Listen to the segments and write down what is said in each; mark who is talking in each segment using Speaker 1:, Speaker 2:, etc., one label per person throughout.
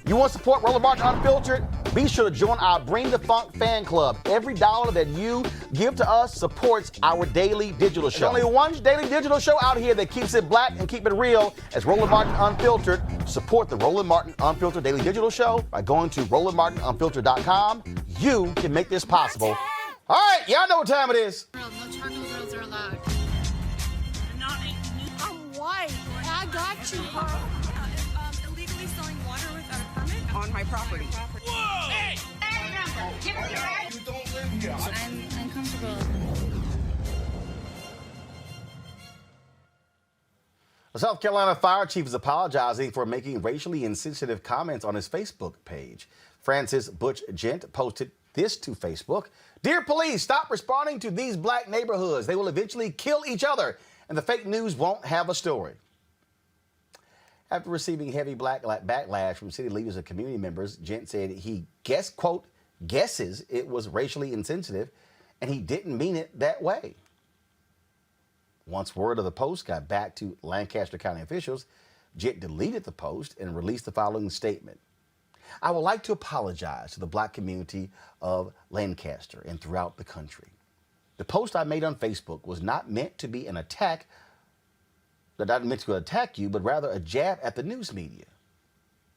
Speaker 1: You want to support Roland Martin Unfiltered? Be sure to join our Bring the Funk fan club. Every dollar that you give to us supports our daily digital show. There's only one daily digital show out here that keeps it black and keep it real as Roland Martin Unfiltered. Support the Roland Martin Unfiltered daily digital show by going to RolandMartinUnfiltered.com. You can make this possible. All right, y'all know what time it is.
Speaker 2: No charcoal girls are allowed.
Speaker 3: I'm white. I got you, huh?
Speaker 2: Illegally selling water without a permit
Speaker 4: on my property.
Speaker 2: Whoa! Hey!
Speaker 3: You don't live here.
Speaker 2: I'm uncomfortable.
Speaker 1: The South Carolina fire chief is apologizing for making racially insensitive comments on his Facebook page. Francis Butch Ghent posted this to Facebook. Dear police, stop responding to these black neighborhoods. They will eventually kill each other, and the fake news won't have a story. After receiving heavy backlash from city leaders and community members, Ghent said he guesses it was racially insensitive, and he didn't mean it that way. Once word of the post got back to Lancaster County officials, Ghent deleted the post and released the following statement. I would like to apologize to the black community of Lancaster and throughout the country. The post I made on Facebook was not meant to be an attack, not meant to attack you, but rather a jab at the news media.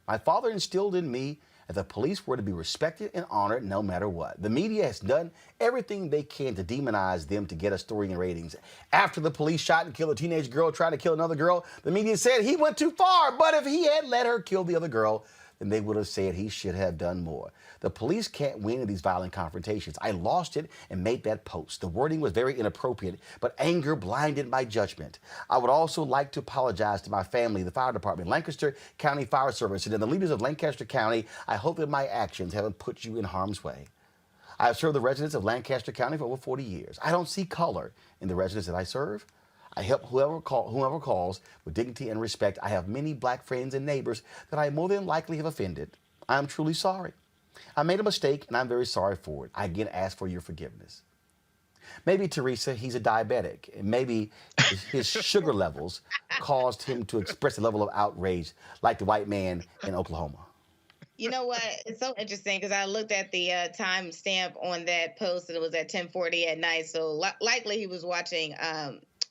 Speaker 1: My father instilled in me that the police were to be respected and honored no matter what. The media has done everything they can to demonize them to get a story and ratings. After the police shot and killed a teenage girl trying to kill another girl, the media said he went too far, but if he had let her kill the other girl, then they would have said he should have done more. The police can't win in these violent confrontations. I lost it and made that post. The wording was very inappropriate, but anger blinded my judgment. I would also like to apologize to my family, the fire department, Lancaster County Fire Service, and the leaders of Lancaster County. I hope that my actions haven't put you in harm's way. I have served the residents of Lancaster County for over 40 years. I don't see color in the residents that I serve. I help whoever calls with dignity and respect. I have many black friends and neighbors that I more than likely have offended. I am truly sorry. I made a mistake, and I'm very sorry for it. I again ask for your forgiveness. Maybe, Teresa, he's a diabetic, and maybe his sugar levels caused him to express a level of outrage like the white man in Oklahoma.
Speaker 4: You know what? It's so interesting because I looked at the time stamp on that post, and it was at 10:40 at night. So likely he was watching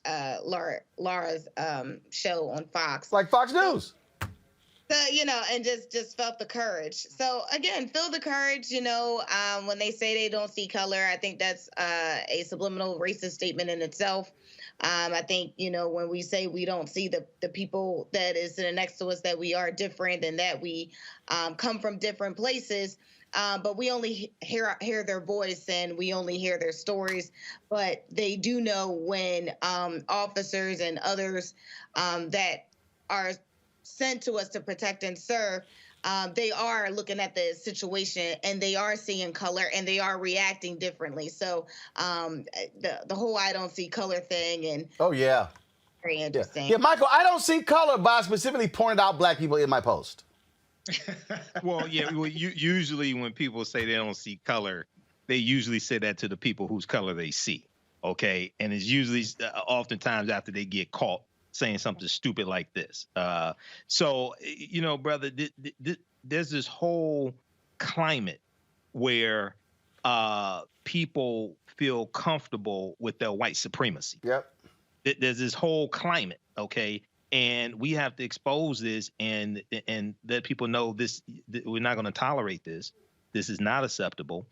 Speaker 4: Laura's show on Fox.
Speaker 1: Like Fox News.
Speaker 4: So, and just felt the courage. So, again, feel the courage, when they say they don't see color. I think that's a subliminal racist statement in itself. I think, when we say we don't see the people that is sitting next to us, that we are different and that we come from different places. But we only hear their voice and we only hear their stories. But they do know when officers and others that are sent to us to protect and serve, they are looking at the situation and they are seeing color and they are reacting differently. So the whole I don't see color thing and
Speaker 1: oh yeah,
Speaker 4: very interesting.
Speaker 1: Yeah, Michael, I don't see color, but I specifically pointed out black people in my post.
Speaker 5: Well, yeah. Well, usually when people say they don't see color, they usually say that to the people whose color they see. Okay, and it's usually oftentimes after they get caught saying something stupid like this. So, brother, there's this whole climate where people feel comfortable with their white supremacy.
Speaker 1: Yep.
Speaker 5: There's this whole climate, okay? And we have to expose this and let people know this. We're not going to tolerate this. This is not acceptable.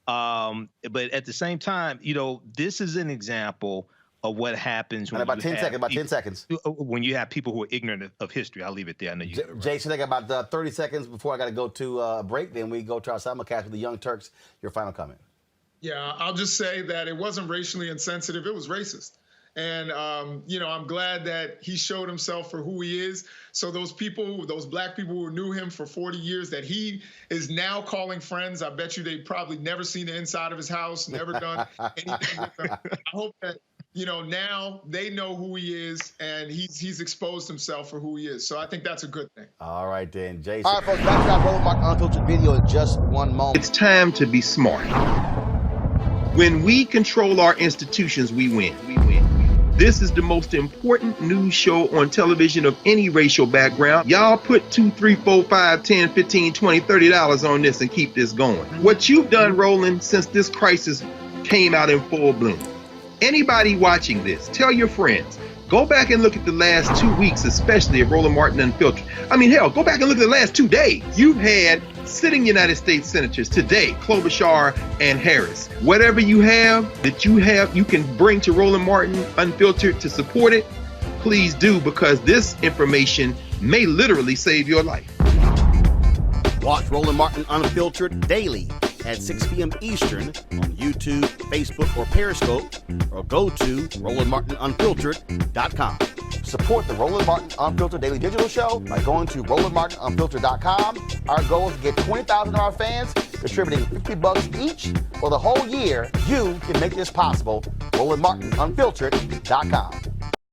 Speaker 5: But at the same time, this is an example of what happens when
Speaker 1: about 10 seconds.
Speaker 5: When you have people who are ignorant of history. I'll leave it there. I know you.
Speaker 1: Jason, I got about 30 seconds before I got to go to a break. Then we go to our simulcast with the Young Turks. Your final comment.
Speaker 6: Yeah, I'll just say that it wasn't racially insensitive. It was racist. And, I'm glad that he showed himself for who he is. So those black people who knew him for 40 years that he is now calling friends, I bet you they probably never seen the inside of his house, never done anything with them. I hope that, now they know who he is and he's exposed himself for who he is. So I think that's a good thing.
Speaker 1: All right, then, Jason. All right, folks, back to our Roland Martin Unfiltered video in just one moment.
Speaker 7: It's time to be smart. When we control our institutions, we win. This is the most important news show on television of any racial background. Y'all put $2, $3, $4, $5, $10, $15, $20, $30 on this and keep this going. What you've done, Roland, since this crisis came out in full bloom. Anybody watching this, tell your friends. Go back and look at the last 2 weeks, especially of Roland Martin Unfiltered. I mean, hell, go back and look at the last 2 days. You've had sitting United States senators today, Klobuchar and Harris. Whatever you have that you can bring to Roland Martin Unfiltered to support it, please do, because this information may literally save your life.
Speaker 1: Watch Roland Martin Unfiltered daily at 6 p.m. Eastern on YouTube, Facebook, or Periscope, or go to RolandMartinUnfiltered.com. Support the Roland Martin Unfiltered Daily Digital Show by going to RolandMartinUnfiltered.com. Our goal is to get 20,000 of our fans contributing $50 each for the whole year. You can make this possible. RolandMartinUnfiltered.com.